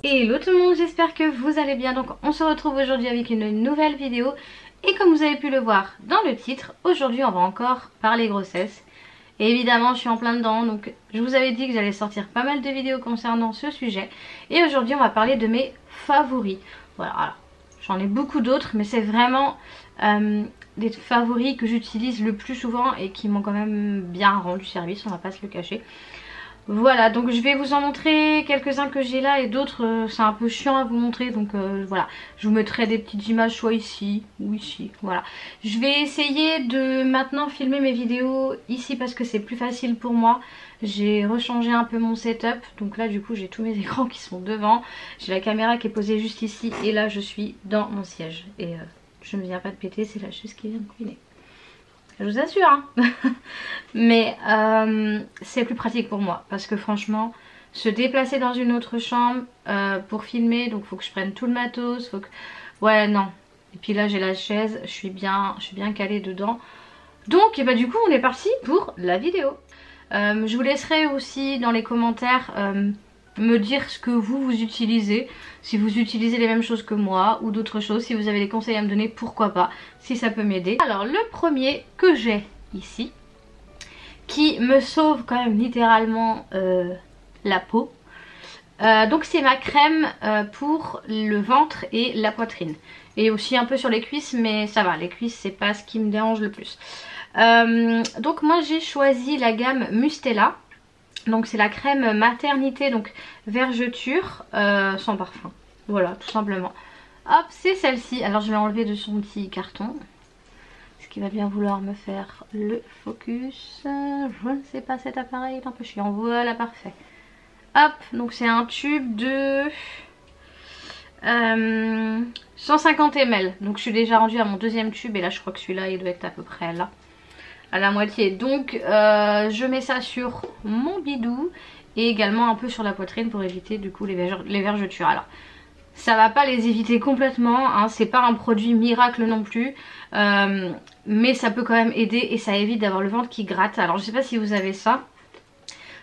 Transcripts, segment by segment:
Hello tout le monde, j'espère que vous allez bien. Donc on se retrouve aujourd'hui avec une nouvelle vidéo. Et comme vous avez pu le voir dans le titre, aujourd'hui on va encore parler grossesse. Et évidemment je suis en plein dedans, donc je vous avais dit que j'allais sortir pas mal de vidéos concernant ce sujet. Et aujourd'hui on va parler de mes favoris. Voilà, alors, j'en ai beaucoup d'autres, mais c'est vraiment des favoris que j'utilise le plus souvent et qui m'ont quand même bien rendu service, on va pas se le cacher. Voilà, donc je vais vous en montrer quelques-uns que j'ai là et d'autres c'est un peu chiant à vous montrer, donc voilà, je vous mettrai des petites images soit ici ou ici, voilà. Je vais essayer de maintenant filmer mes vidéos ici parce que c'est plus facile pour moi. J'ai rechangé un peu mon setup, donc là du coup j'ai tous mes écrans qui sont devant, j'ai la caméra qui est posée juste ici et là je suis dans mon siège et je ne viens pas de péter, c'est la chaise qui vient de couiner. Je vous assure hein. Mais c'est plus pratique pour moi parce que franchement se déplacer dans une autre chambre pour filmer, donc faut que je prenne tout le matos, faut que... ouais non. Et puis là j'ai la chaise, je suis bien calée dedans. Donc et bah du coup on est parti pour la vidéo. Je vous laisserai aussi dans les commentaires me dire ce que vous utilisez, si vous utilisez les mêmes choses que moi ou d'autres choses, si vous avez des conseils à me donner, pourquoi pas, si ça peut m'aider. Alors le premier que j'ai ici, qui me sauve quand même littéralement la peau, donc c'est ma crème pour le ventre et la poitrine, et aussi un peu sur les cuisses, mais ça va, les cuisses c'est pas ce qui me dérange le plus. Donc moi j'ai choisi la gamme Mustela. Donc c'est la crème maternité, donc vergeture sans parfum. Voilà, tout simplement. Hop, c'est celle-ci. Alors je vais enlever de son petit carton. Ce qui va bien vouloir me faire le focus. Je ne sais pas, cet appareil est un peu chiant. Voilà, parfait. Hop, donc c'est un tube de 150 ml. Donc je suis déjà rendue à mon deuxième tube et là je crois que celui-là il doit être à peu près là, à la moitié. Donc je mets ça sur mon bidou et également un peu sur la poitrine pour éviter du coup les vergetures. Alors ça va pas les éviter complètement hein, c'est pas un produit miracle non plus, mais ça peut quand même aider et ça évite d'avoir le ventre qui gratte. Alors je sais pas si vous avez ça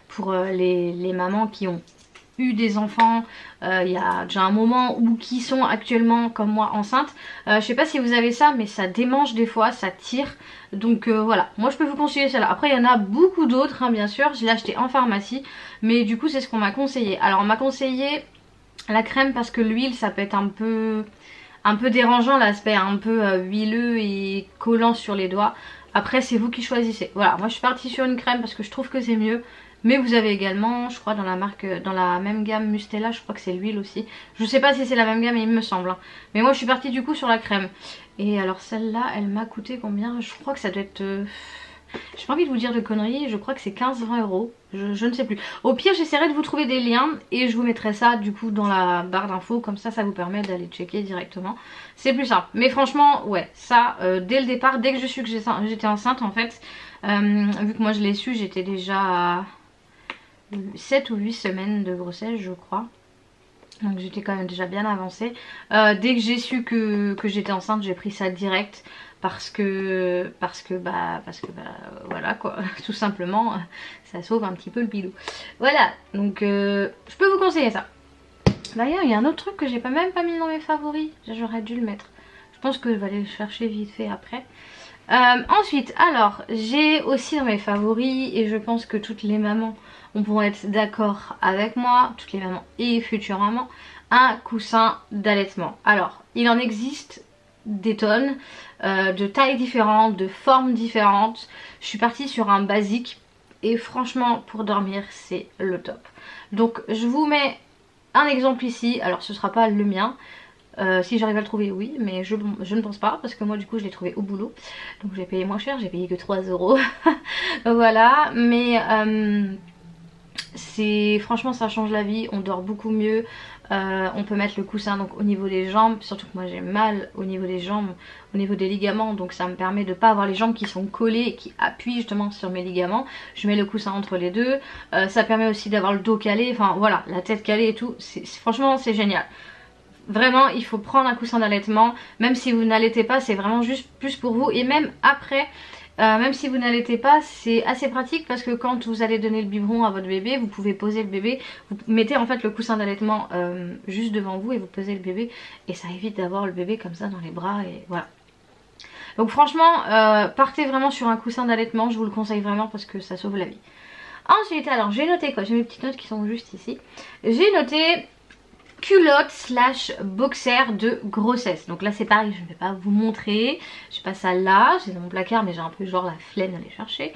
pour les mamans qui ont eu des enfants il y a déjà un moment ou qui sont actuellement comme moi enceintes. Je sais pas si vous avez ça, mais ça démange des fois, ça tire. Donc voilà, moi je peux vous conseiller celle-là. Après il y en a beaucoup d'autres hein, bien sûr, je l'ai acheté en pharmacie, mais du coup c'est ce qu'on m'a conseillé. Alors on m'a conseillé la crème parce que l'huile ça peut être un peu dérangeant, l'aspect un peu huileux et collant sur les doigts. Après c'est vous qui choisissez. Voilà, moi je suis partie sur une crème parce que je trouve que c'est mieux. Mais vous avez également, je crois dans la marque, dans la même gamme Mustela, je crois que c'est l'huile aussi. Je sais pas si c'est la même gamme, mais il me semble. Hein. Mais moi je suis partie du coup sur la crème. Et alors celle-là, elle m'a coûté combien? Je crois que ça doit être... j'ai pas envie de vous dire de conneries, je crois que c'est 15-20 euros. Je ne sais plus. Au pire j'essaierai de vous trouver des liens et je vous mettrai ça du coup dans la barre d'infos. Comme ça vous permet d'aller checker directement. C'est plus simple. Mais franchement, ouais, ça, dès le départ, dès que je suis que j'étais enceinte en fait, vu que moi je l'ai su, j'étais déjà à 7 ou 8 semaines de grossesse je crois. Donc j'étais quand même déjà bien avancée. Dès que j'ai su que j'étais enceinte, j'ai pris ça direct. Parce que voilà quoi, tout simplement, ça sauve un petit peu le bidou. Voilà, donc je peux vous conseiller ça. D'ailleurs il y a un autre truc que j'ai même pas mis dans mes favoris, j'aurais dû le mettre. Je pense que je vais aller le chercher vite fait après. Ensuite, alors j'ai aussi dans mes favoris, et je pense que toutes les mamans pourront être d'accord avec moi, toutes les mamans et futures mamans, un coussin d'allaitement. Alors il en existe des tonnes, de tailles différentes, de formes différentes. Je suis partie sur un basique et franchement pour dormir c'est le top. Donc je vous mets un exemple ici, alors ce sera pas le mien. Si j'arrive à le trouver oui, mais je ne pense pas parce que moi du coup je l'ai trouvé au boulot. Donc j'ai payé moins cher, j'ai payé que 3 euros. Voilà, mais franchement ça change la vie, on dort beaucoup mieux. On peut mettre le coussin donc au niveau des jambes, surtout que moi j'ai mal au niveau des jambes, au niveau des ligaments, donc ça me permet de pas avoir les jambes qui sont collées et qui appuient justement sur mes ligaments. Je mets le coussin entre les deux, ça permet aussi d'avoir le dos calé, enfin voilà, la tête calée et tout, franchement c'est génial. Vraiment il faut prendre un coussin d'allaitement, même si vous n'allaitez pas, c'est vraiment juste plus pour vous. Et même après, Même si vous n'allaitez pas, c'est assez pratique parce que quand vous allez donner le biberon à votre bébé, vous pouvez poser le bébé, vous mettez en fait le coussin d'allaitement juste devant vous et vous posez le bébé et ça évite d'avoir le bébé comme ça dans les bras et voilà. Donc franchement, partez vraiment sur un coussin d'allaitement, je vous le conseille vraiment parce que ça sauve la vie. Ensuite, alors j'ai noté quoi, j'ai mes petites notes qui sont juste ici. J'ai noté culotte slash boxer de grossesse. Donc là c'est pareil, je ne vais pas vous montrer, j'ai pas ça là, j'ai dans mon placard mais j'ai un peu genre la flemme d'aller chercher.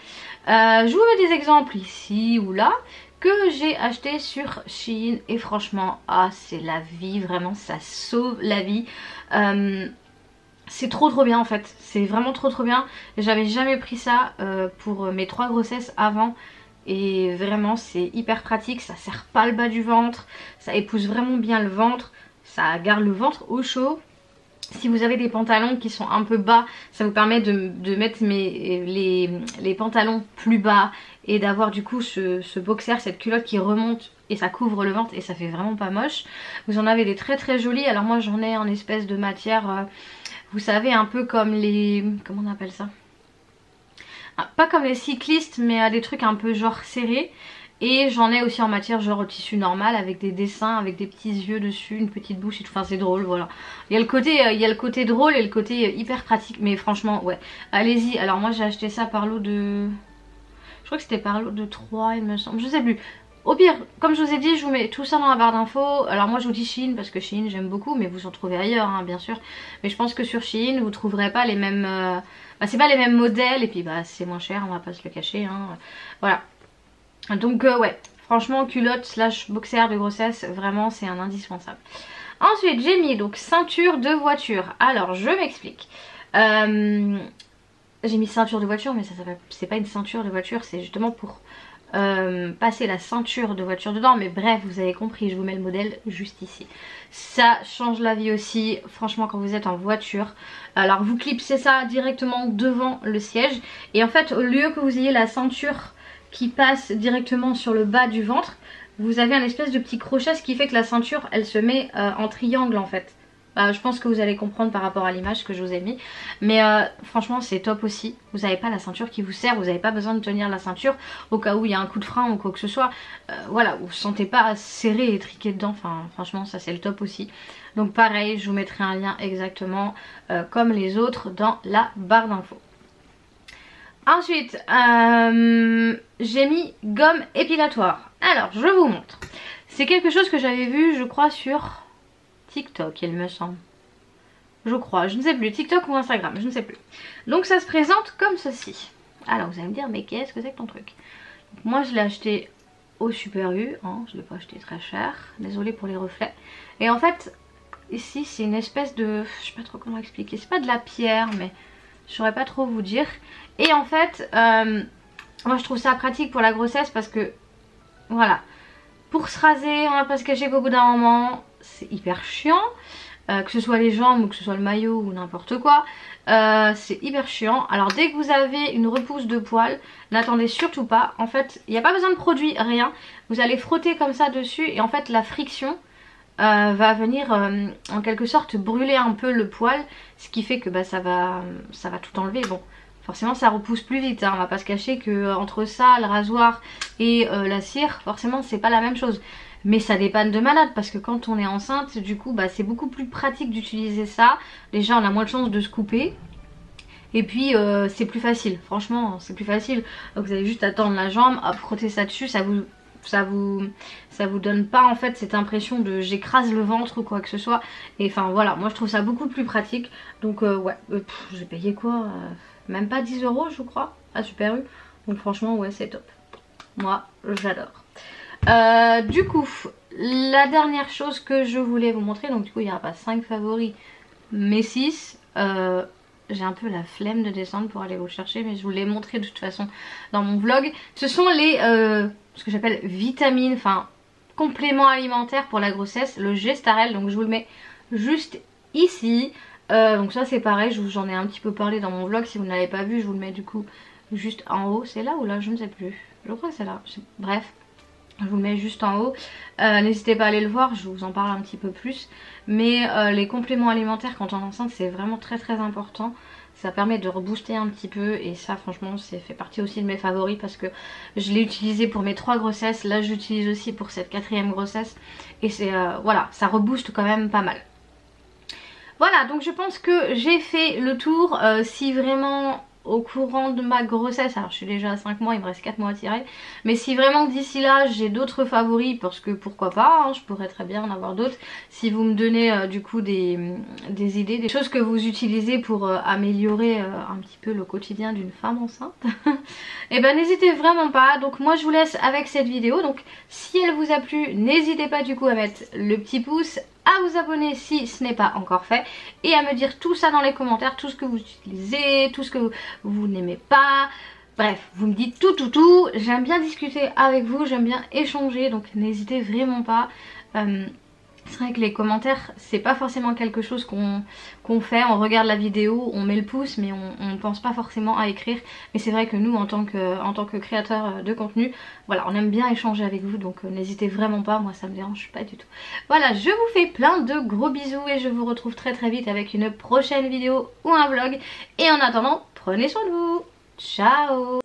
Je vous mets des exemples ici ou là que j'ai acheté sur Shein et franchement, ah c'est la vie, vraiment ça sauve la vie. C'est trop bien en fait, c'est vraiment trop bien. J'avais jamais pris ça pour mes 3 grossesses avant. Et vraiment c'est hyper pratique, ça serre pas le bas du ventre, ça épouse vraiment bien le ventre, ça garde le ventre au chaud. Si vous avez des pantalons qui sont un peu bas, ça vous permet de mettre les pantalons plus bas et d'avoir du coup ce boxer, cette culotte qui remonte et ça couvre le ventre et ça fait vraiment pas moche. Vous en avez des très jolis, alors moi j'en ai en espèce de matière, vous savez un peu comme les... comment on appelle ça ? Pas comme les cyclistes mais des trucs un peu genre serrés. Et j'en ai aussi en matière genre tissu normal avec des dessins, avec des petits yeux dessus, une petite bouche et tout. Enfin c'est drôle, voilà. Il y a le côté drôle et le côté hyper pratique. Mais franchement ouais, allez-y. Alors moi j'ai acheté ça par lot de... je crois que c'était par lot de 3 il me semble, je sais plus. Au pire, comme je vous ai dit, je vous mets tout ça dans la barre d'infos. Alors moi je vous dis Shein parce que Shein j'aime beaucoup, mais vous en trouvez ailleurs hein, bien sûr. Mais je pense que sur Shein vous trouverez pas les mêmes... c'est pas les mêmes modèles et puis bah c'est moins cher, on va pas se le cacher hein. Voilà. Donc ouais, franchement culotte slash boxer de grossesse, vraiment c'est un indispensable. Ensuite j'ai mis donc ceinture de voiture. Alors je m'explique. J'ai mis ceinture de voiture mais ça c'est pas une ceinture de voiture, c'est justement pour... passer la ceinture de voiture dedans, mais bref vous avez compris, je vous mets le modèle juste ici. Ça change la vie aussi franchement quand vous êtes en voiture. Alors vous clipsez ça directement devant le siège et en fait au lieu que vous ayez la ceinture qui passe directement sur le bas du ventre, vous avez un espèce de petit crochet, ce qui fait que la ceinture elle se met en triangle en fait. Je pense que vous allez comprendre par rapport à l'image que je vous ai mis. Mais franchement c'est top aussi. Vous n'avez pas la ceinture qui vous serre. Vous n'avez pas besoin de tenir la ceinture au cas où il y a un coup de frein ou quoi que ce soit. Voilà, vous ne vous sentez pas serré et triqué dedans. Enfin franchement ça c'est le top aussi. Donc pareil, je vous mettrai un lien exactement comme les autres dans la barre d'infos. Ensuite j'ai mis gomme épilatoire. Alors je vous montre. C'est quelque chose que j'avais vu je crois sur... TikTok il me semble, je crois, je ne sais plus, TikTok ou Instagram, je ne sais plus. Donc ça se présente comme ceci. Alors vous allez me dire mais qu'est-ce que c'est que ton truc? Donc, moi je l'ai acheté au Super U, hein, je ne l'ai pas acheté très cher, désolée pour les reflets. Et en fait ici c'est une espèce de, je sais pas trop comment expliquer, c'est pas de la pierre mais je saurais pas trop vous dire. Et en fait moi je trouve ça pratique pour la grossesse parce que voilà, pour se raser on va pas se cacher qu'au bout d'un moment c'est hyper chiant, que ce soit les jambes ou que ce soit le maillot ou n'importe quoi, c'est hyper chiant. Alors dès que vous avez une repousse de poils, n'attendez surtout pas, en fait il n'y a pas besoin de produit, rien, vous allez frotter comme ça dessus et en fait la friction va venir en quelque sorte brûler un peu le poil, ce qui fait que bah, ça va tout enlever. Bon forcément ça repousse plus vite hein. On va pas se cacher que entre ça, le rasoir et la cire, forcément c'est pas la même chose. Mais ça dépanne de malade parce que quand on est enceinte du coup bah, c'est beaucoup plus pratique d'utiliser ça. Déjà on a moins de chances de se couper. Et puis c'est plus facile, franchement c'est plus facile. Donc vous allez juste attendre la jambe, hop, frotter ça dessus, ça vous donne pas en fait cette impression de j'écrase le ventre ou quoi que ce soit. Et enfin voilà, moi je trouve ça beaucoup plus pratique. Donc ouais, j'ai payé quoi même pas 10 € je crois à Super U. Donc franchement ouais c'est top. Moi j'adore. Du coup la dernière chose que je voulais vous montrer, donc du coup il n'y aura pas 5 favoris mais 6. J'ai un peu la flemme de descendre pour aller vous chercher mais je vous l'ai montré de toute façon dans mon vlog. Ce sont les ce que j'appelle vitamines, enfin compléments alimentaires pour la grossesse, le Gestarel. Donc je vous le mets juste ici. Donc ça c'est pareil, j'en ai un petit peu parlé dans mon vlog. Si vous ne l'avez pas vu je vous le mets du coup juste en haut. C'est là ou là, je ne sais plus, je crois que c'est là, bref. Je vous le mets juste en haut. N'hésitez pas à aller le voir, je vous en parle un petit peu plus. Mais les compléments alimentaires quand on est enceinte c'est vraiment très important. ça permet de rebooster un petit peu et ça franchement c'est fait partie aussi de mes favoris parce que je l'ai utilisé pour mes 3 grossesses, là j'utilise aussi pour cette 4e grossesse et c'est voilà, ça rebooste quand même pas mal. Voilà, donc je pense que j'ai fait le tour. Si vraiment au courant de ma grossesse, alors je suis déjà à 5 mois, il me reste 4 mois à tirer, mais si vraiment d'ici là j'ai d'autres favoris, parce que pourquoi pas, hein, je pourrais très bien en avoir d'autres, si vous me donnez du coup des idées, des choses que vous utilisez pour améliorer un petit peu le quotidien d'une femme enceinte, et ben n'hésitez vraiment pas. Donc moi je vous laisse avec cette vidéo, donc si elle vous a plu, n'hésitez pas du coup à mettre le petit pouce, à vous abonner si ce n'est pas encore fait et à me dire tout ça dans les commentaires, tout ce que vous utilisez, tout ce que vous n'aimez pas, bref, vous me dites tout, j'aime bien discuter avec vous, j'aime bien échanger, donc n'hésitez vraiment pas. C'est vrai que les commentaires c'est pas forcément quelque chose qu'on fait, on regarde la vidéo, on met le pouce mais on pense pas forcément à écrire, mais c'est vrai que nous en tant que créateurs de contenu, voilà, on aime bien échanger avec vous, donc n'hésitez vraiment pas, moi ça me dérange pas du tout. Voilà, je vous fais plein de gros bisous et je vous retrouve très vite avec une prochaine vidéo ou un vlog, et en attendant prenez soin de vous, ciao.